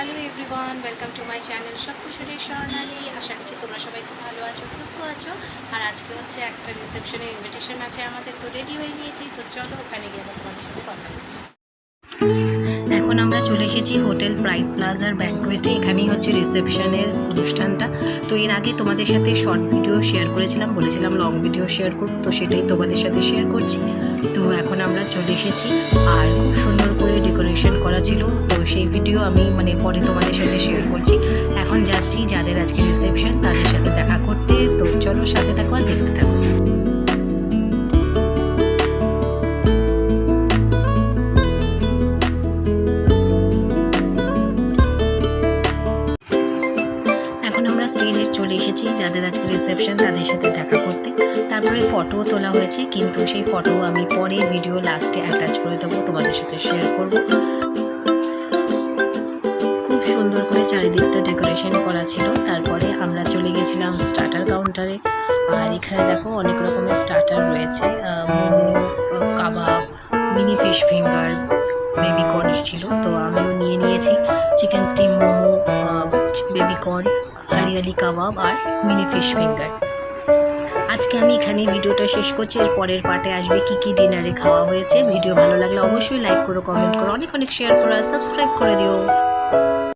Hello everyone, welcome to my channel Saptaswari Swarnali. আশা করছি তোমরা সবাই খুব ভালো আছো, সুস্থ আছো। আর আজকে হচ্ছে একটা রিসেপশনের ইনভিটেশন আছে আমাদের, তো রেডি হয়ে নিয়েছি। তো চলো ওখানে গিয়ে আবার তোমাদের সাথে কথা বলছি। এখন আমরা চলে এসেছি হোটেল প্রাইড প্লাজার ব্যাঙ্কোয়েটে। এখানেই হচ্ছে রিসেপশনের অনুষ্ঠানটা। তো এর আগে তোমাদের সাথে শর্ট ভিডিও শেয়ার করেছিলাম, বলেছিলাম লং ভিডিও শেয়ার করব, তো সেটাই তোমাদের সাথে শেয়ার করছি। তো এখন আমরা চলে এসেছি, আর খুব সুন্দর করে ডেকোরেশন করা ছিল। তো সেই ভিডিও আমি পরে তোমাদের সাথে শেয়ার করছি। এখন যাচ্ছি যাদের আজকে রিসেপশন তাদের সাথে দেখা করতে। তো চলো সাথে থাকো আর দেখতে থাকো। স্টেজে চলে এসেছি যাদের আজকে রিসেপশন তাদের সাথে দেখা করতে। তারপরে ফটোও তোলা হয়েছে, কিন্তু সেই ফটো আমি পরে ভিডিও লাস্টে অ্যাটাচ করে দেবো, তোমাদের সাথে শেয়ার করব। খুব সুন্দর করে চারিদিকটা ডেকোরেশন করা ছিল। তারপরে আমরা চলে গেছিলাম স্টার্টার কাউন্টারে। আর এখানে দেখো অনেক রকমের স্টার্টার রয়েছে, momo, kebab, mini fish finger, baby corn ছিল। তো আমিও নিয়ে নিয়েছি chicken steam momo, baby corn, hariyali kebab আর মিনি ফিশ ফিঙ্গার। আজকে আমি এখানেই ভিডিওটা শেষ করছি। এর পরের পার্টে আসবে কি কি ডিনারে খাওয়া হয়েছে। ভিডিও ভালো লাগলে অবশ্যই লাইক করো, কমেন্ট করো, অনেক শেয়ার করো আর সাবস্ক্রাইব করে দিও।